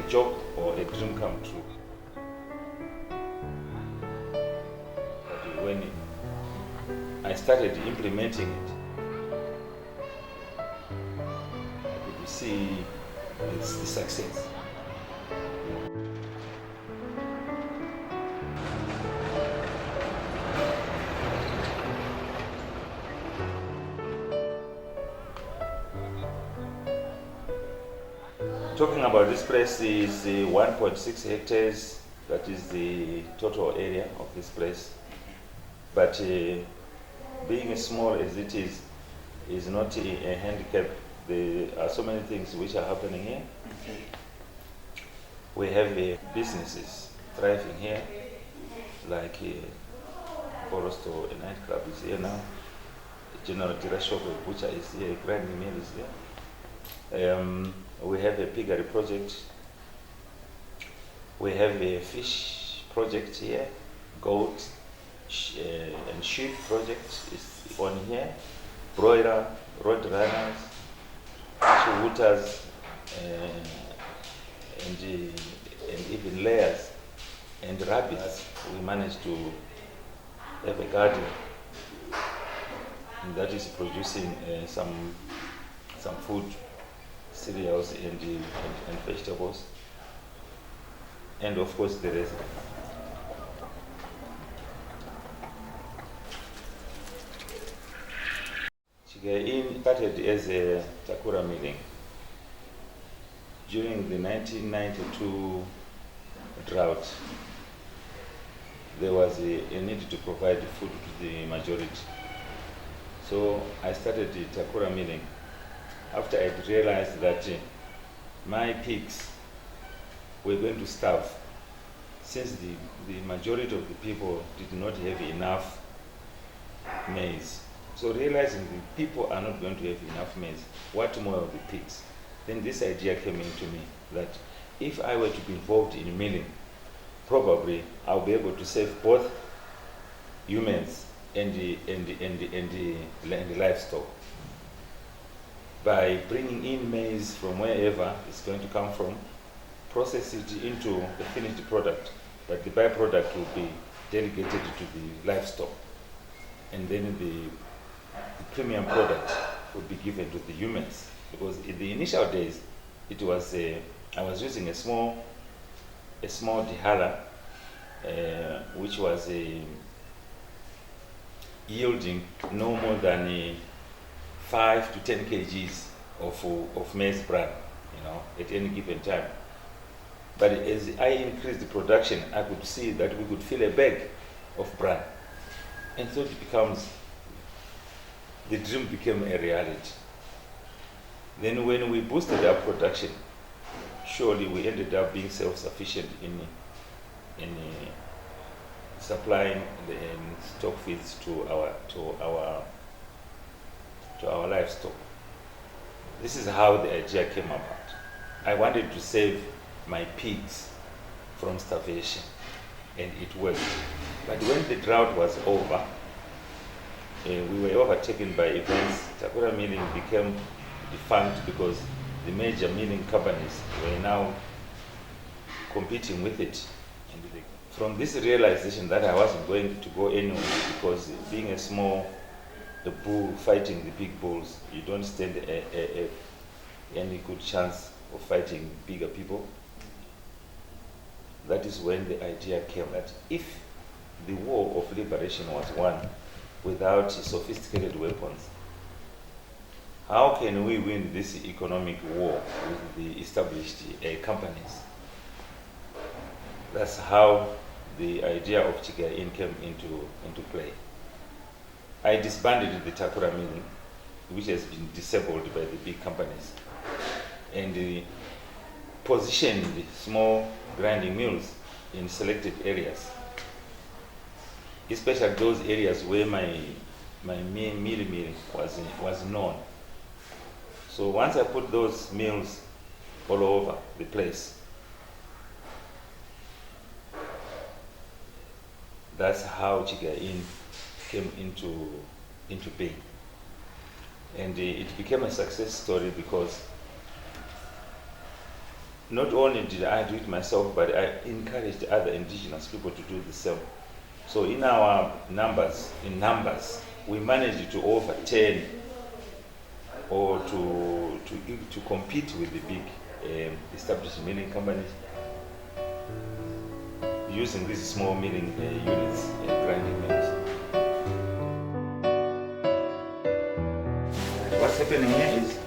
job or a dream come true. But when I started implementing it, I could see the success. Talking about this place is 1.6 hectares. That is the total area of this place. But being as small as it is not a handicap. There are so many things which are happening here. We have businesses thriving here, like Produccer, a nightclub is here now. A general dealer shop, a butcher is here, a grinding mill is there. We have a piggery project. We have a fish project here, goat and sheep project is on here. Broiler, road runners, shooters, and even layers and rabbits. We managed to have a garden that is producing some food, cereals and vegetables, and of course the rest. Chigayo started as a Takura milling. During the 1992 drought, there was a need to provide food to the majority. So I started the Takura milling after I realized that my pigs were going to starve, since the majority of the people did not have enough maize. So realizing the people are not going to have enough maize, what more of the pigs? Then this idea came into me that if I were to be involved in milling, probably I'll be able to save both humans and the livestock by bringing in maize from wherever it's going to come from, process it into the finished product, but the byproduct will be delegated to the livestock, and then the premium product would be given to the humans. Because in the initial days, it was I was using a small dihala, which was yielding no more than 5 to 10 kgs of maize bran, at any given time. But as I increased the production, I could see that we could fill a bag of bran, and so the dream became a reality. Then when we boosted our production, surely we ended up being self-sufficient in supplying the stock feeds to our livestock. This is how the idea came about. I wanted to save my pigs from starvation, and it worked. But when the drought was over, we were overtaken by events. Takura milling became defunct because the major milling companies were now competing with it. And from this realization that I wasn't going to go anywhere, because being a bull fighting the big bulls, you don't stand any good chance of fighting bigger people. That is when the idea came that if the war of liberation was won without sophisticated weapons, how can we win this economic war with the established companies? That's how the idea of Chigayo came into play. I disbanded the Takura milling, which has been disabled by the big companies, and positioned small grinding mills in selected areas, especially those areas where my mill was known. So once I put those mills all over the place, that's how Chigayo came into being. And it became a success story because not only did I do it myself, but I encouraged other indigenous people to do the same. So in our numbers, we managed to over 10 or to compete with the big established milling companies using these small milling units and grinding mills. What's happening here is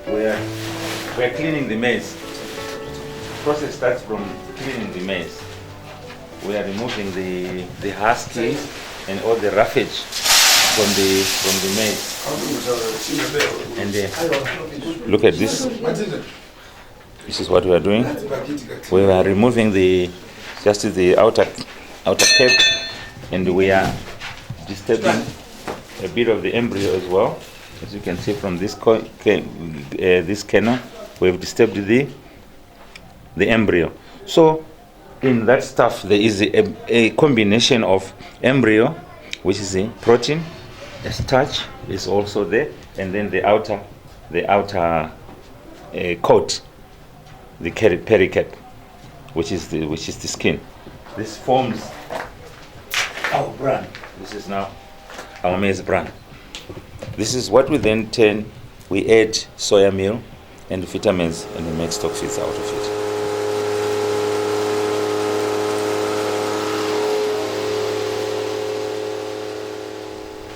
we're cleaning the maize. The process starts from cleaning the maize. We are removing the husks and all the roughage from the maize. And look at this. This is what we are doing. We are removing just the outer cap, and we are disturbing a bit of the embryo as well. As you can see from this this kernel, we have disturbed the embryo. So in that stuff there is a combination of embryo, which is a protein, a starch is also there, and then the outer coat, the pericap, which is the skin. This forms our bran. This is now our maize bran. This is what we then we add soya meal and vitamins, and we make stock feeds out of it.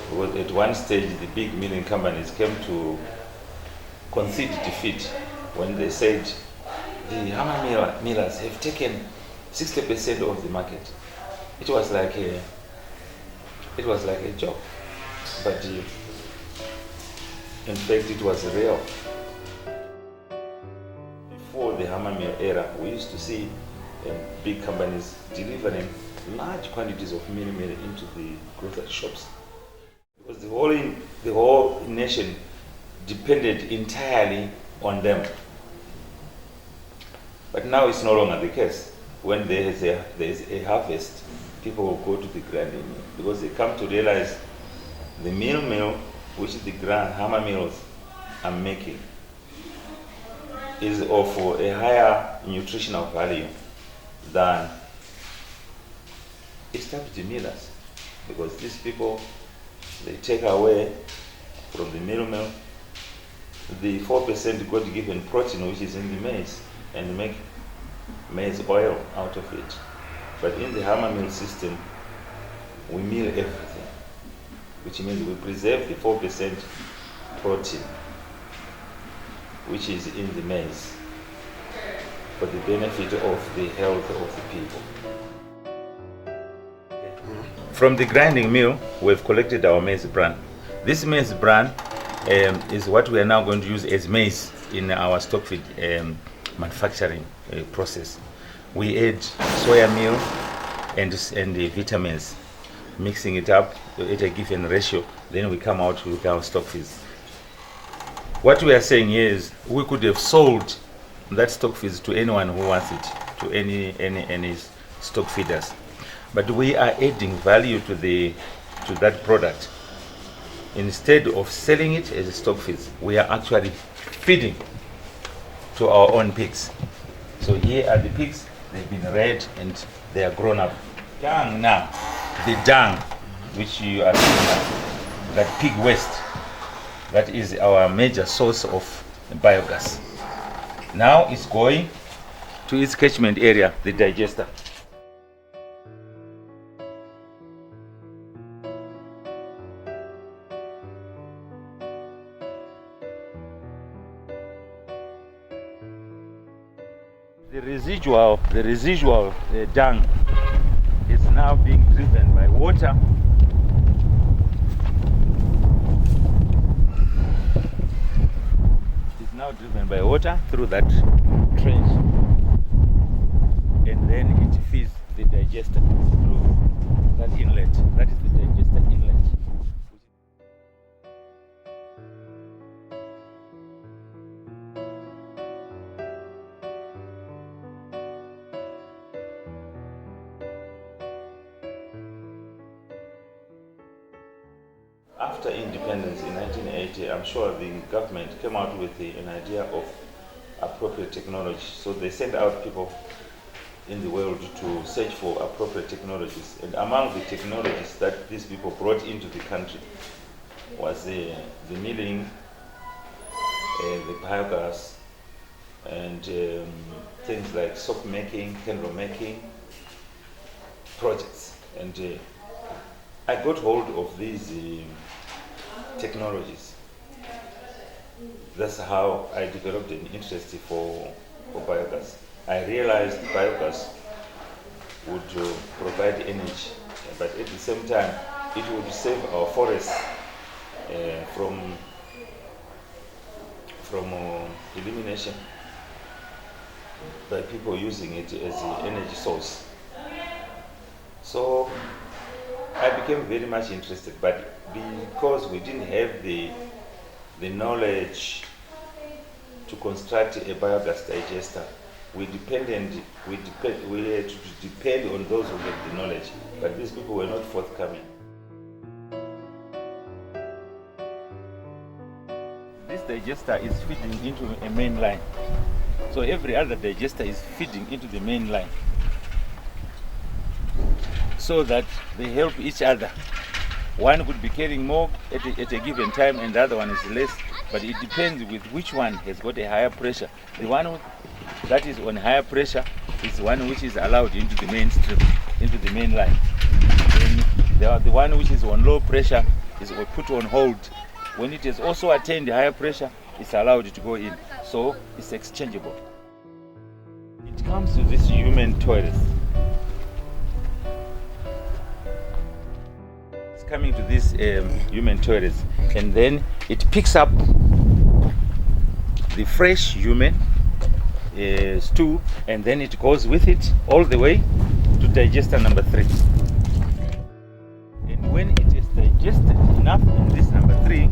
Because at one stage the big milling companies came to concede defeat when they said the hammer millers have taken 60% of the market. It was like a joke, but in fact it was real. Before the hammer mill era, we used to see big companies delivering large quantities of meal into the grocery shops, because the whole nation depended entirely on them. But now it's no longer the case. When there is a harvest, people will go to the grinding mill, because they come to realize the meal, which the hammer mills are making, is of a higher nutritional value than established millers, because these people, they take away from the mill the 4% God-given protein which is in the maize and make maize oil out of it. But in the hammer mill system, we mill everything, which means we preserve the 4% protein which is in the maize for the benefit of the health of the people. From the grinding mill, we've collected our maize bran. This maize bran is what we are now going to use as maize in our stock feed manufacturing process. We add soya meal and the vitamins, mixing it up at a given ratio. Then we come out with our stock feeds. What we are saying here is we could have sold that stock feeds to anyone who wants it, to any stock feeders. But we are adding value to that product. Instead of selling it as a stock feeds, we are actually feeding to our own pigs. So here are the pigs. They've been reared and they are grown up. Dung now, the dung which you are seeing now, that pig waste, that is our major source of biogas. Now it's going to its catchment area, the digester. The residual dung is now being driven by water. It's now driven by water through that trench, and then it feeds the digester through that inlet. That is the digester inlet. After independence in 1980, I'm sure the government came out with an idea of appropriate technology. So they send out people in the world to search for appropriate technologies. And among the technologies that these people brought into the country was the milling, the biogas, and things like soap making, candle making projects. And I got hold of these technologies. That's how I developed an interest for biogas. I realized biogas would provide energy, but at the same time, it would save our forests from elimination by people using it as an energy source. So I became very much interested, but because we didn't have the knowledge to construct a biogas digester, we had to depend on those who had the knowledge, but these people were not forthcoming. This digester is feeding into a main line. So every other digester is feeding into the main line, so that they help each other. One could be carrying more at a given time and the other one is less, but it depends with which one has got a higher pressure. The one that is on higher pressure is one which is allowed into the mainstream, into the main line. Then the one which is on low pressure is put on hold. When it has also attained higher pressure, it's allowed to go in. So it's exchangeable. It comes to this human toilets. It's coming to this human toilets, and then it picks up the fresh human stew, and then it goes with it all the way to digester number 3. And when it is digested enough in this number 3,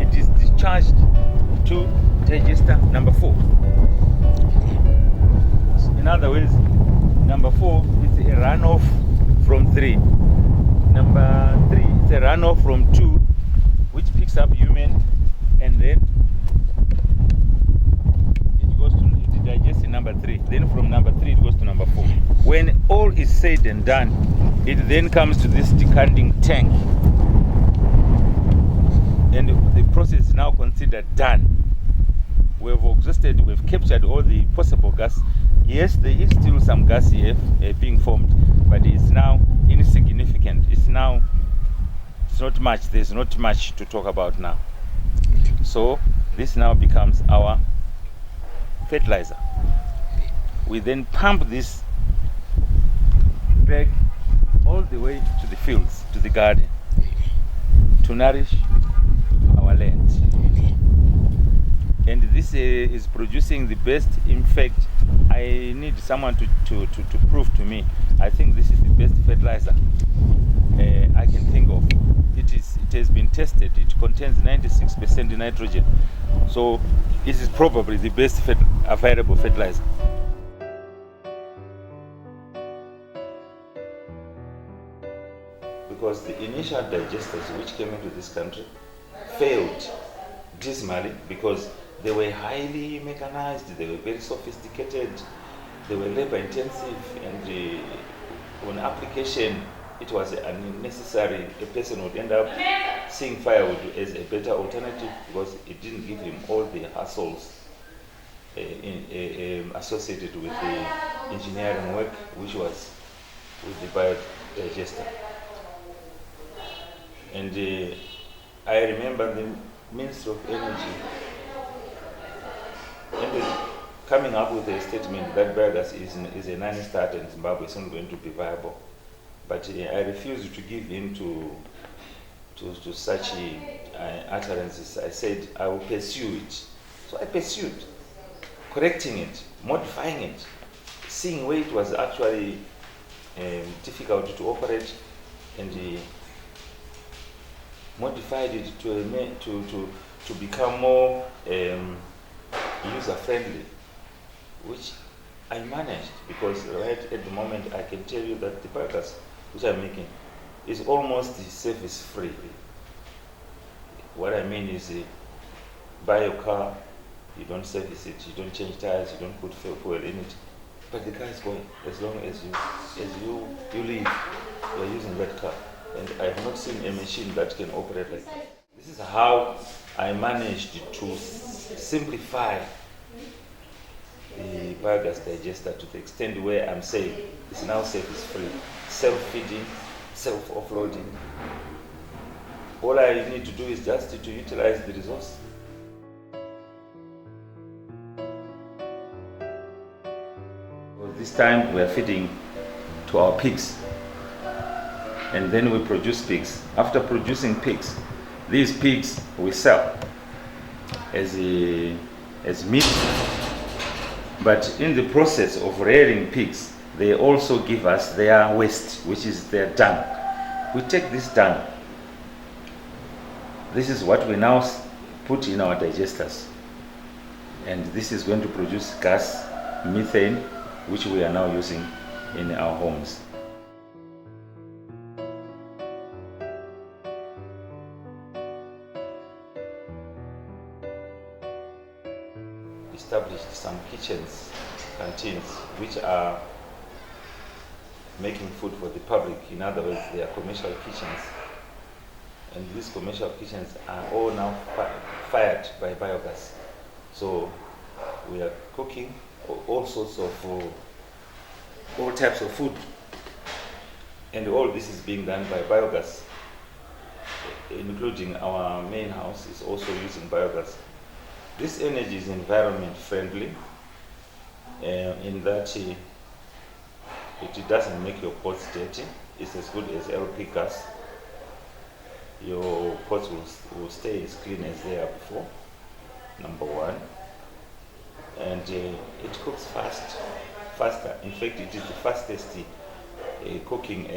it is discharged to digester number 4. In other words, number 4 is a runoff from 3. Number 3 is a runoff from 2, which picks up human, and then it goes to digesting number 3. Then from number 3 it goes to number 4. When all is said and done, it then comes to this decanting tank, and the process is now considered done. We've exhausted, we've captured all the possible gas. Yes, there is still some gas here being formed, but it's now insignificant. It's not much. There's not much to talk about now. So this now becomes our fertilizer. We then pump this back all the way to the fields, to the garden, to nourish our land. And this is producing the best. In fact, I need someone to prove to me. I think this is the best fertilizer I can think of. It has been tested. It contains 96% nitrogen. So it is probably the best available fertilizer. Because the initial digesters which came into this country failed dismally, because they were highly mechanized, they were very sophisticated, they were labor intensive, and on application it was unnecessary. A person would end up seeing firewood as a better alternative because it didn't give him all the hassles associated with the engineering work, which was with the biodigester. And I remember the Minister of Energy coming up with a statement that biogas is a non-starter in Zimbabwe. It's not going to be viable. But I refused to give in to such utterances. I said I will pursue it. So I pursued, correcting it, modifying it, seeing where it was actually difficult to operate, and modified it to become more user-friendly, which I managed, because right at the moment I can tell you that the biogas which I'm making is almost service-free. What I mean is a biocar You don't service it, you don't change tires, you don't put fuel in it. But the car is going as long as you live, you're using that car. And I have not seen a machine that can operate like that. This is how I managed to simplify the biogas digester to the extent where I'm saying it's now service free, self-feeding, self-offloading. All I need to do is just to utilize the resource. This time we are feeding to our pigs, and then we produce pigs. After producing pigs, these pigs we sell as meat, but in the process of rearing pigs, they also give us their waste, which is their dung. We take this dung. This is what we now put in our digesters, and this is going to produce gas, methane, which we are now using in our homes. Established some kitchens, canteens, which are making food for the public. In other words, they are commercial kitchens. And these commercial kitchens are all now fired by biogas. So we are cooking all sorts of, all types of food. And all this is being done by biogas, including our main house is also using biogas. This energy is environment friendly in that it doesn't make your pots dirty. It's as good as LP gas. Your pots will stay as clean as they are before, number one. And it cooks faster. In fact, it is the fastest cooking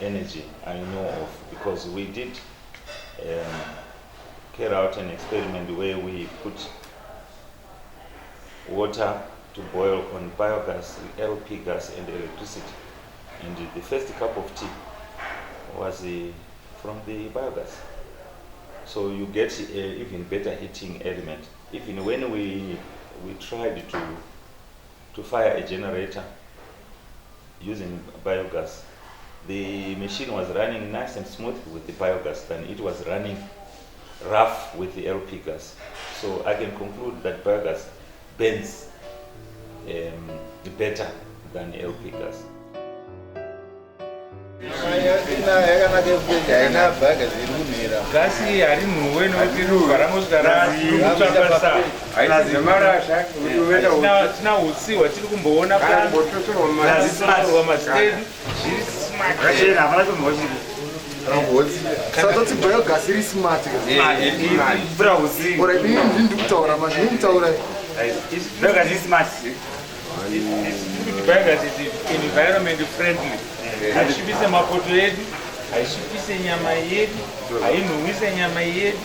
energy I know of, because we did carry out an experiment where we put water to boil on biogas, LP gas and electricity. And the first cup of tea was from the biogas. So you get even better heating element. Even when we tried to fire a generator using biogas, the machine was running nice and smooth with the biogas than it was running rough with the LP gas. So I can conclude that biogas burns better than LP gas. Gasi hari muwe nokuti varangosvara kutsvakasa tina hutsiwa tiri kumboona panozisaurwa masitedi zviri smart. Satoti biogas iri smart. Biogas is environment friendly. Haishipise mapoto edu, haishipise nyama yedu, hainhuwise nyama yedu.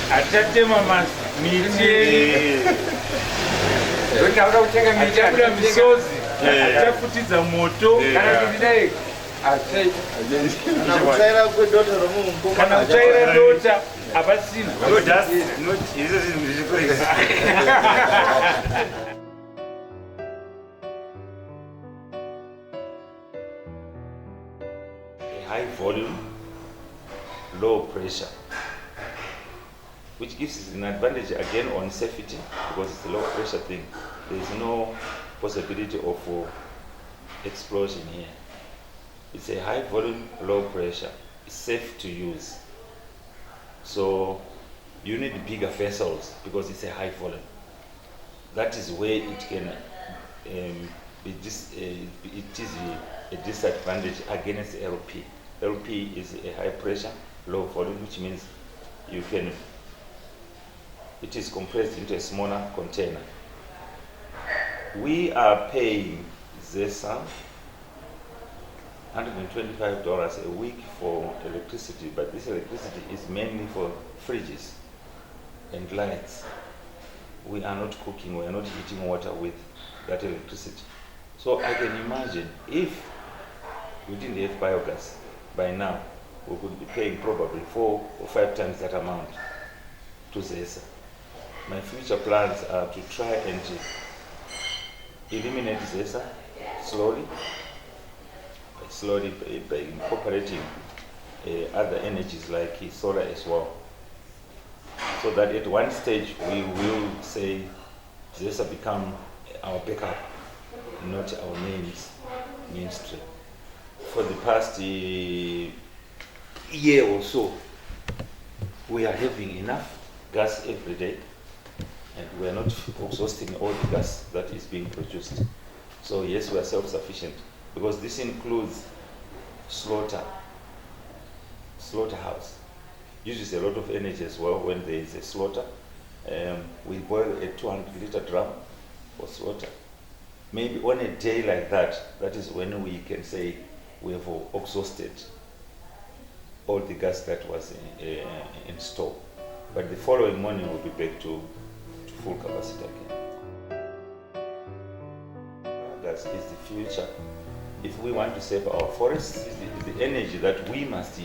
Hatatema miti yedu. Hachabuda misozi, hachafutidza moto. Kana kutsvaira dota hapasina. High volume, low pressure, which gives us an advantage again on safety, because it's a low pressure thing. There is no possibility of explosion here. It's a high volume, low pressure. It's safe to use. So you need bigger vessels because it's a high volume. That is where it can it is a disadvantage against LP. LP is a high pressure, low volume, which means it is compressed into a smaller container. We are paying ZESA $125 a week for electricity, but this electricity is mainly for fridges and lights. We are not cooking, we are not heating water with that electricity. So I can imagine if we didn't have biogas by now, we could be paying probably 4 or 5 times that amount to ZESA. My future plans are to try and eliminate ZESA slowly by incorporating other energies like solar as well. So that at one stage we will say ZESA become our backup, not our mainstream. For the past year or so, we are having enough gas every day, and we are not exhausting all the gas that is being produced. So yes, we are self-sufficient, because this includes slaughterhouse. Uses a lot of energy as well when there is a slaughter. We boil a 200-liter drum for slaughter. Maybe on a day like that, that is when we can say we have exhausted all the gas that was in store. But the following morning we'll be back to full capacity again. Gas is the future. If we want to save our forests, it's the energy that we must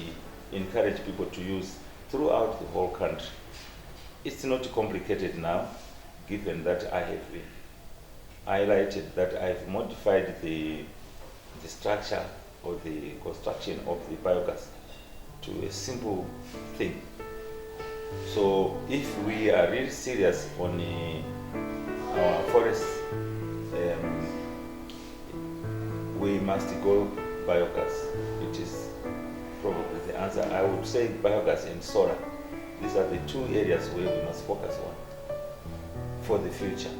encourage people to use throughout the whole country. It's not complicated now, given that I have highlighted that I've modified the structure or the construction of the biogas to a simple thing. So if we are really serious on our forests, we must go biogas. It is probably the answer. I would say biogas and solar. These are the 2 areas where we must focus on for the future.